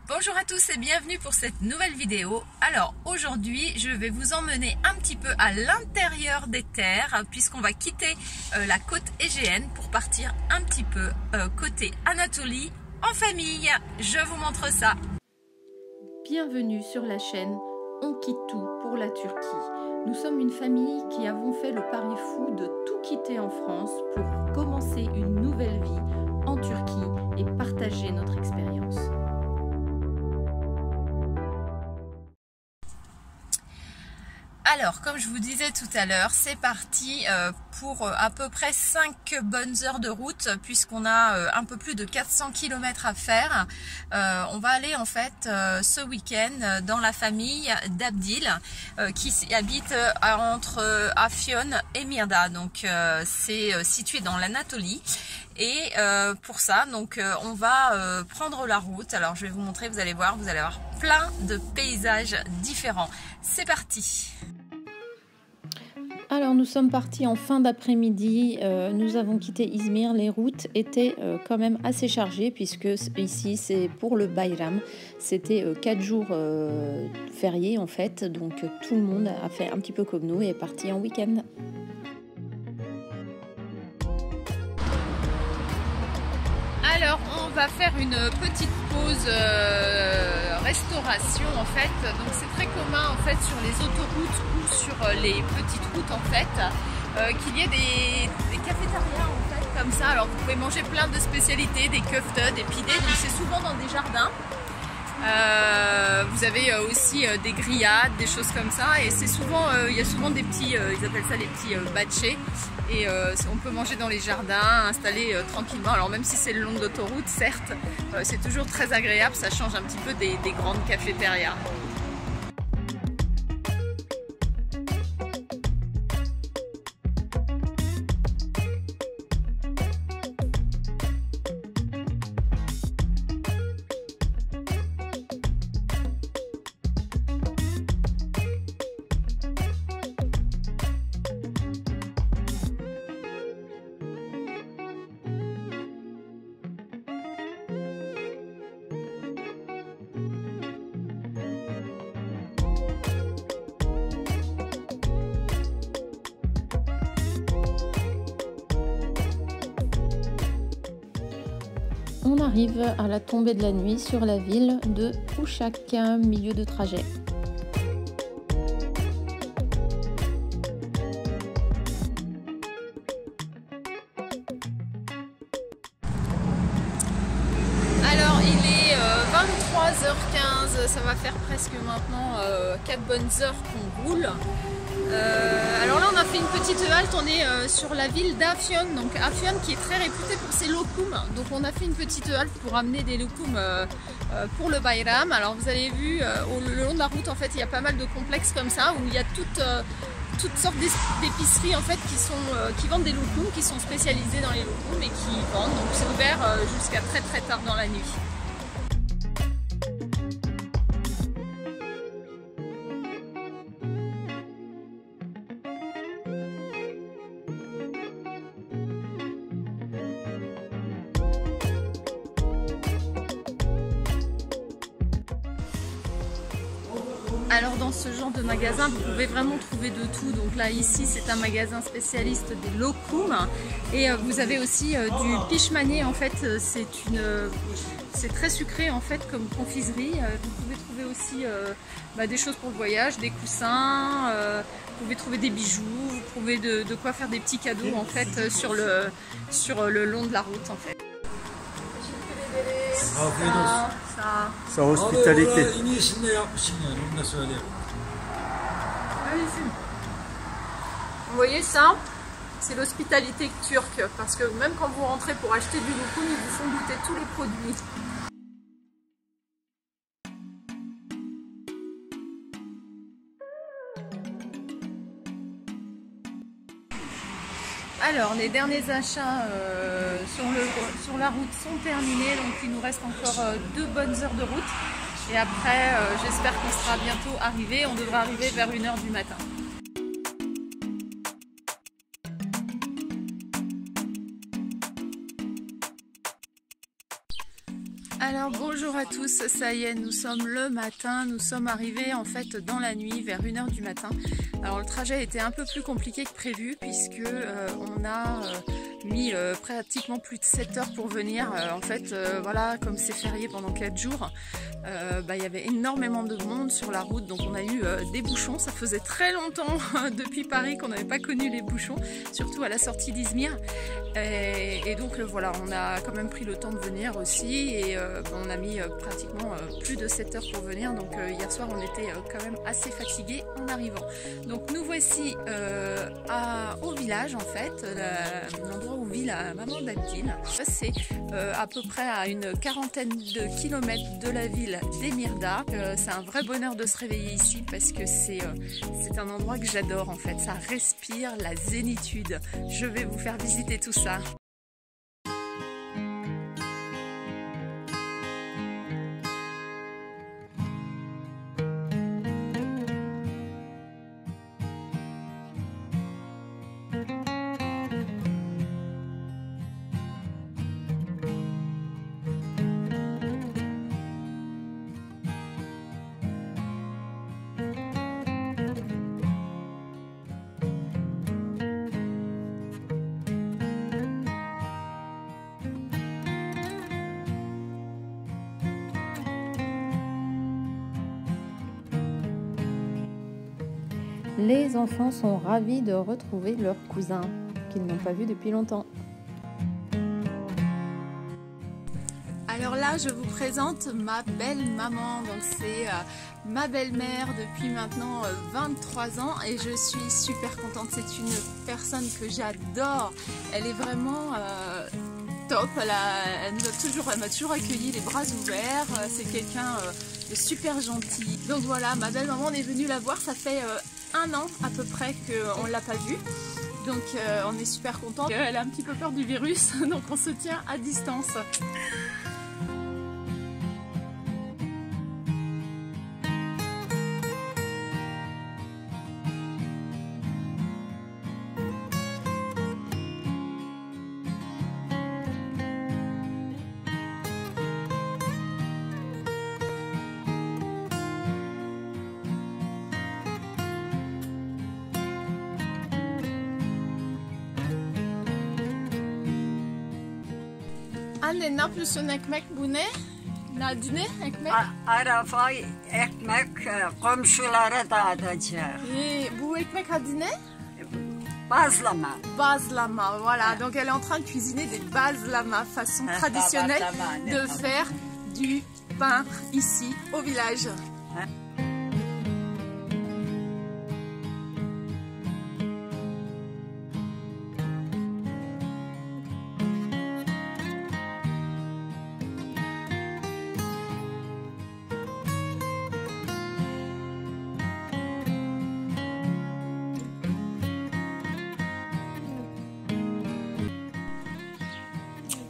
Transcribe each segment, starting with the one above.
Bonjour à tous et bienvenue pour cette nouvelle vidéo. Alors aujourd'hui je vais vous emmener un petit peu à l'intérieur des terres puisqu'on va quitter la côte égéenne pour partir un petit peu côté Anatolie en famille. Je vous montre ça. Bienvenue sur la chaîne On quitte tout pour la Turquie. Nous sommes une famille qui avons fait le pari fou de tout quitter en France pour commencer une nouvelle vie en Turquie et partager notre expérience. Alors, comme je vous disais tout à l'heure, c'est parti pour à peu près 5 bonnes heures de route puisqu'on a un peu plus de 400 km à faire. On va aller en fait ce week-end dans la famille d'Abdil qui habite entre Afyon et Mirdağ. Donc c'est situé dans l'Anatolie. Et pour ça, donc on va prendre la route. Alors je vais vous montrer, vous allez voir plein de paysages différents. C'est parti! Alors nous sommes partis en fin d'après-midi, nous avons quitté Izmir, les routes étaient quand même assez chargées puisque ici c'est pour le Bayram, c'était 4 jours fériés en fait, donc tout le monde a fait un petit peu comme nous et est parti en week-end. Alors on va faire une petite pause restauration en fait, donc c'est très commun en fait sur les autoroutes ou sur les petites routes en fait qu'il y ait des cafétérias en fait comme ça. Alors vous pouvez manger plein de spécialités, des köfte, des pidés, donc c'est souvent dans des jardins. Vous avez aussi des grillades, des choses comme ça, et c'est souvent, il y a souvent des petits, ils appellent ça les petits batchés, et on peut manger dans les jardins, installés tranquillement. Alors même si c'est le long de l'autoroute, certes, c'est toujours très agréable, ça change un petit peu des grandes cafétérias. On arrive à la tombée de la nuit sur la ville de Uşak, milieu de trajet. Alors il est 23h15, ça va faire presque maintenant 4 bonnes heures qu'on roule. Alors là on a fait une petite halte, on est sur la ville d'Afyon, donc Afyon qui est très réputée pour ses lokoums, donc on a fait une petite halte pour amener des lokoums pour le Bayram. Alors vous avez vu le long de la route en fait il y a pas mal de complexes comme ça où il y a toutes sortes d'épiceries en fait qui vendent des lokoums, qui sont spécialisées dans les lokoums et qui vendent, donc c'est ouvert jusqu'à très tard dans la nuit. Alors dans ce genre de magasin vous pouvez vraiment trouver de tout, donc là ici c'est un magasin spécialiste des lokoums et vous avez aussi du pishmani en fait, c'est très sucré en fait comme confiserie. Vous pouvez trouver aussi des choses pour le voyage, des coussins, vous pouvez trouver des bijoux, vous trouvez de quoi faire des petits cadeaux en fait sur le long de la route en fait. Sa hospitalité. Vous voyez ça, c'est l'hospitalité turque, parce que même quand vous rentrez pour acheter du lokoum, ils vous font goûter tous les produits. Alors les derniers achats sur la route sont terminés, donc il nous reste encore 2 bonnes heures de route et après j'espère qu'on sera bientôt arrivé, on devrait arriver vers 1 h du matin. Alors Alors bonjour à tous, ça y est, nous sommes le matin, nous sommes arrivés en fait dans la nuit vers 1 h du matin. Alors le trajet était un peu plus compliqué que prévu puisque on a mis pratiquement plus de 7 heures pour venir. En fait voilà, comme c'est férié pendant 4 jours, il y avait énormément de monde sur la route, donc on a eu des bouchons. Ça faisait très longtemps depuis Paris qu'on n'avait pas connu les bouchons, surtout à la sortie d'Izmir. Et donc voilà, on a quand même pris le temps de venir aussi et on a mis pratiquement plus de 7 heures pour venir, donc hier soir on était quand même assez fatigués en arrivant. Donc nous voici au village en fait, l'endroit où vit la maman d'Abdil. C'est à peu près à une 40aine de kilomètres de la ville d'Emirdağ. C'est un vrai bonheur de se réveiller ici parce que c'est un endroit que j'adore en fait, ça respire la zénitude. Je vais vous faire visiter tout ça. Les enfants sont ravis de retrouver leur cousin qu'ils n'ont pas vu depuis longtemps. Alors là, je vous présente ma belle maman. Donc c'est ma belle-mère depuis maintenant 23 ans et je suis super contente. C'est une personne que j'adore. Elle est vraiment top. Elle m'a toujours accueilli les bras ouverts. C'est quelqu'un de super gentil. Donc voilà, ma belle maman, on est venu la voir. Ça fait 1 an à peu près qu'on ne l'a pas vue. Donc on est super content. Elle a un petit peu peur du virus, donc on se tient à distance. Anne, ne yapıyorsun ekmek bu ne? Nadine ekmek? Arafay ekmek komşulara dağıtacak. Bu ekmek adı ne? Bazlama. Bazlama, voilà. Donc elle est en train de cuisiner des bazlama, façon traditionnelle de faire du pain ici au village.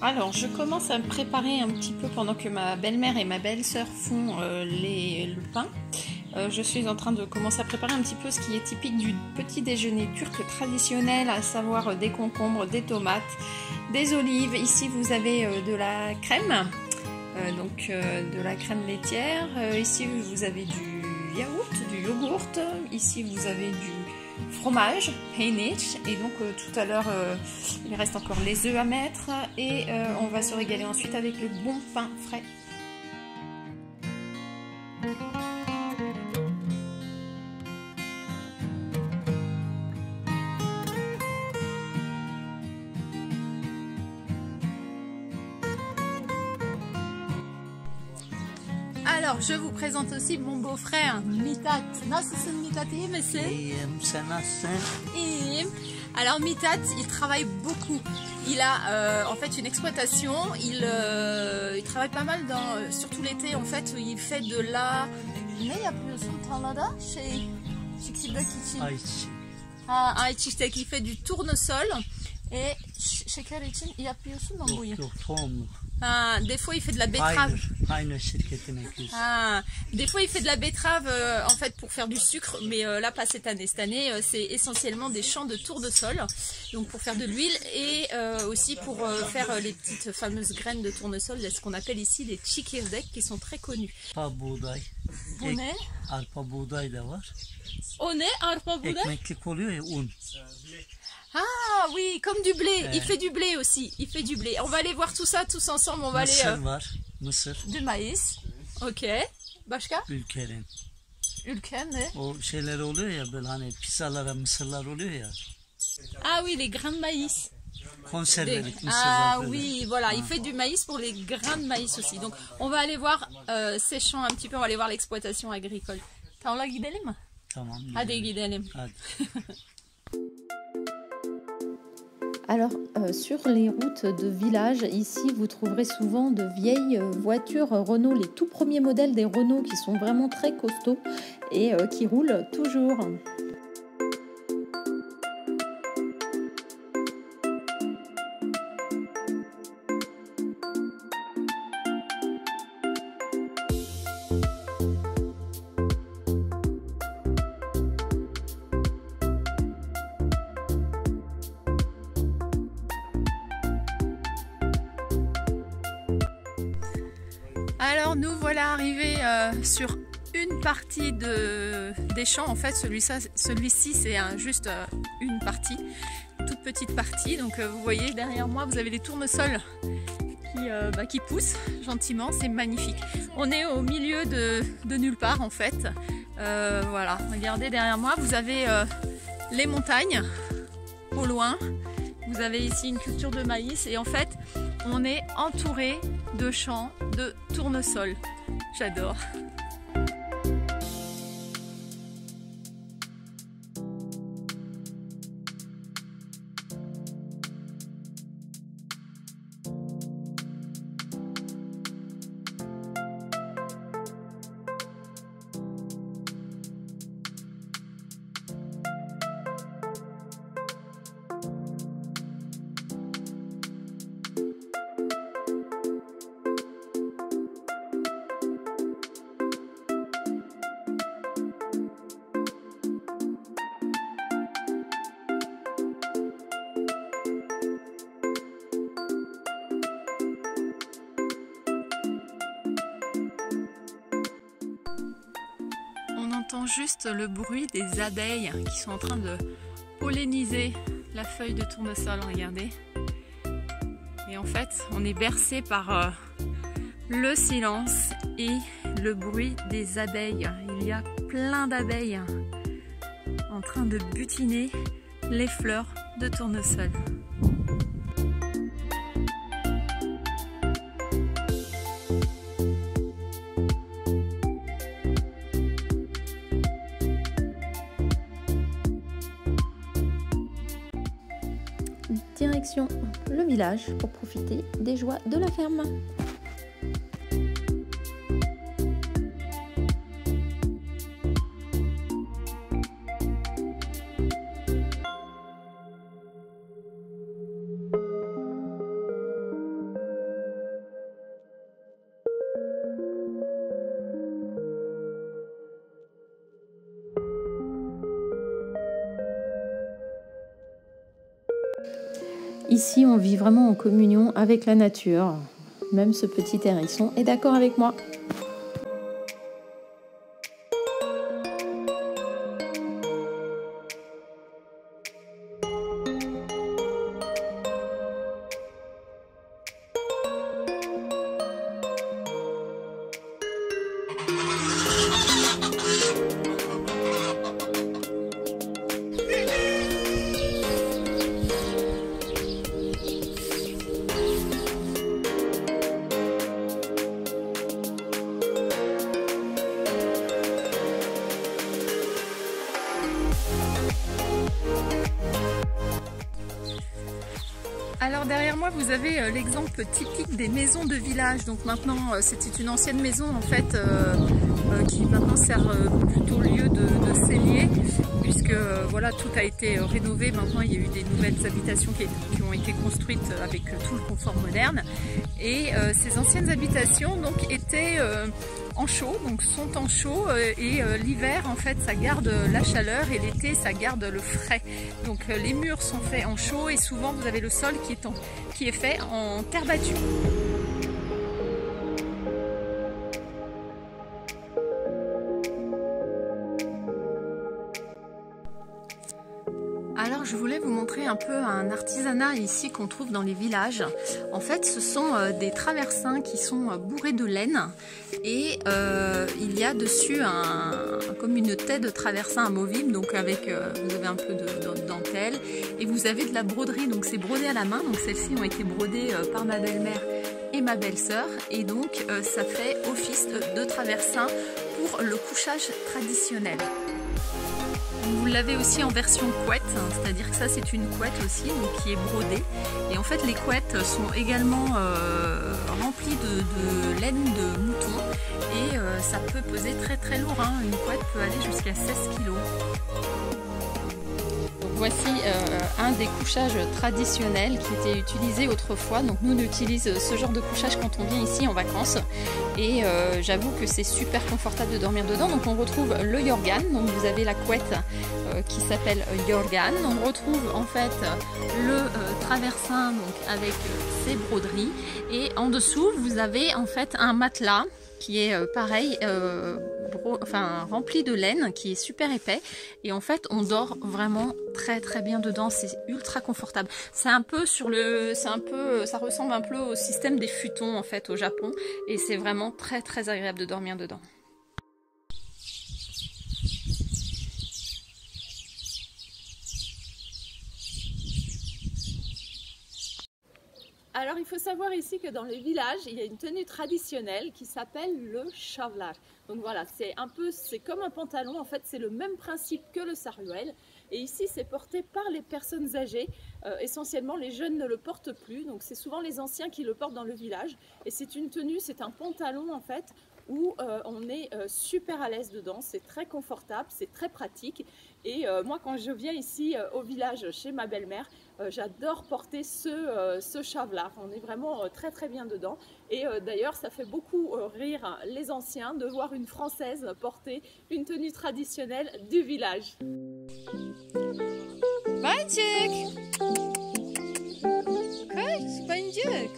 Alors, je commence à me préparer un petit peu pendant que ma belle-mère et ma belle-sœur font le pain. Je suis en train de commencer à préparer un petit peu ce qui est typique du petit déjeuner turc traditionnel, à savoir des concombres, des tomates, des olives. Ici, vous avez de la crème, de la crème laitière. Ici, vous avez du yaourt, du yogourt. Ici, vous avez du fromage, peynir, et donc tout à l'heure il reste encore les œufs à mettre et on va se régaler ensuite avec le bon pain frais. Alors, je vous présente aussi mon beau-frère, Mithat. Nasılsın Mithat, iyi misin? İyiyim, sen nasılsın? İyiyim. Alors, Mithat, il travaille beaucoup. Il a en fait une exploitation. Il travaille pas mal surtout l'été en fait. Il fait de la... Ne yapıyorsun tarlada? Çekirdek için. Ayçiçek. Il fait du tournesol. Et şeker için yapıyorsun mu bu? Yok, tohum. Ah, des fois il fait de la betterave. Aynı şirketin ekiyoruz. Ah, des fois il fait de la betterave en fait pour faire du sucre, mais là pas cette année. Cette année c'est essentiellement des champs de tournesol, donc pour faire de l'huile et aussi pour faire les petites fameuses graines de tournesol, ce qu'on appelle ici les çekirdek, qui sont très connus. Arpa buğday. Bu ne? Arpa buğday da var. O ne? Arpa buğday? Ekmeklik oluyor ya un. Ah oui, comme du blé. Il fait du blé aussi. Il fait du blé. On va aller voir tout ça tous ensemble. On va Mısır aller var. Mısır. du maïs. Ok. Başka? Ülkenin. Ülken ne? O şeyler oluyor ya böyle hani pizzalara mısırlar oluyor ya. Ah oui, les grains de maïs. Konservelik mısırlar. Ah oui, voilà. Il fait du maïs pour les grains de maïs aussi. Donc on va aller voir ces champs un petit peu. On va aller voir l'exploitation agricole. Tamam, gidelim mi? Tamam. Hadi gidelim. Hadi. Alors, sur les routes de village, ici, vous trouverez souvent de vieilles voitures Renault, les tout premiers modèles des Renault qui sont vraiment très costauds et qui roulent toujours. Alors nous voilà arrivés sur une partie des champs. En fait celui-ci c'est juste une partie, toute petite partie. Donc vous voyez derrière moi vous avez les tournesols qui poussent gentiment, c'est magnifique. On est au milieu de nulle part en fait. Voilà, regardez derrière moi vous avez les montagnes au loin. Vous avez ici une culture de maïs et en fait on est entouré de champs de tournesol. J'adore. On entend juste le bruit des abeilles qui sont en train de polliniser la feuille de tournesol, regardez. Et en fait, on est bercé par le silence et le bruit des abeilles. Il y a plein d'abeilles en train de butiner les fleurs de tournesol. Direction le village pour profiter des joies de la ferme. Ici, on vit vraiment en communion avec la nature. Même ce petit hérisson est d'accord avec moi. Alors derrière moi vous avez l'exemple typique des maisons de village. Donc maintenant c'était une ancienne maison en fait qui maintenant sert plutôt lieu de cellier, puisque voilà, tout a été rénové. Maintenant il y a eu des nouvelles habitations qui ont été construites avec tout le confort moderne. Et ces anciennes habitations donc étaient en chaux, donc sont en chaux et l'hiver en fait ça garde la chaleur et l'été ça garde le frais. Donc les murs sont faits en chaux et souvent vous avez le sol qui est fait en terre battue. Alors je voulais vous montrer un peu un artisanat ici qu'on trouve dans les villages. En fait ce sont des traversins qui sont bourrés de laine et il y a dessus comme une tête de traversin amovible, donc avec vous avez un peu de dentelle et vous avez de la broderie, donc c'est brodé à la main, donc celles-ci ont été brodées par ma belle-mère et ma belle-sœur et donc ça fait office de traversin pour le couchage traditionnel. Vous l'avez aussi en version couette, c'est-à-dire que ça c'est une couette aussi donc, qui est brodée. Et en fait les couettes sont également remplies de laine de mouton et ça peut peser très très lourd, hein. Une couette peut aller jusqu'à 16 kg. Voici un des couchages traditionnels qui était utilisé autrefois. Donc nous on utilise ce genre de couchage quand on vient ici en vacances et j'avoue que c'est super confortable de dormir dedans. Donc on retrouve le yorgan, donc vous avez la couette qui s'appelle yorgan. On retrouve en fait le traversin donc avec ses broderies et en dessous vous avez en fait un matelas qui est pareil rempli de laine, qui est super épais et en fait on dort vraiment très très bien dedans, c'est ultra confortable. Ça ressemble un peu au système des futons en fait au Japon et c'est vraiment très très agréable de dormir dedans. Alors il faut savoir ici que dans les villages, il y a une tenue traditionnelle qui s'appelle le shavlar. Donc voilà, c'est comme un pantalon, en fait c'est le même principe que le sarouel. Et ici c'est porté par les personnes âgées, essentiellement les jeunes ne le portent plus, donc c'est souvent les anciens qui le portent dans le village. Et c'est une tenue, c'est un pantalon en fait, où on est super à l'aise dedans, c'est très confortable, c'est très pratique. Et moi quand je viens ici au village chez ma belle-mère, j'adore porter ce shavlar, on est vraiment très très bien dedans. Et d'ailleurs ça fait beaucoup rire les anciens de voir une Française porter une tenue traditionnelle du village. Maciek! Chodź, Pańdziek!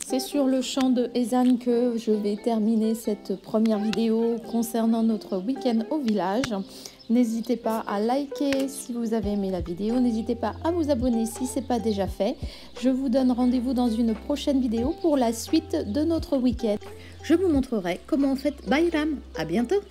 C'est sur le chant de Ezan que je vais terminer cette première vidéo concernant notre week-end au village. N'hésitez pas à liker si vous avez aimé la vidéo. N'hésitez pas à vous abonner si ce n'est pas déjà fait. Je vous donne rendez-vous dans une prochaine vidéo pour la suite de notre week-end. Je vous montrerai comment on fait Bayram. À bientôt!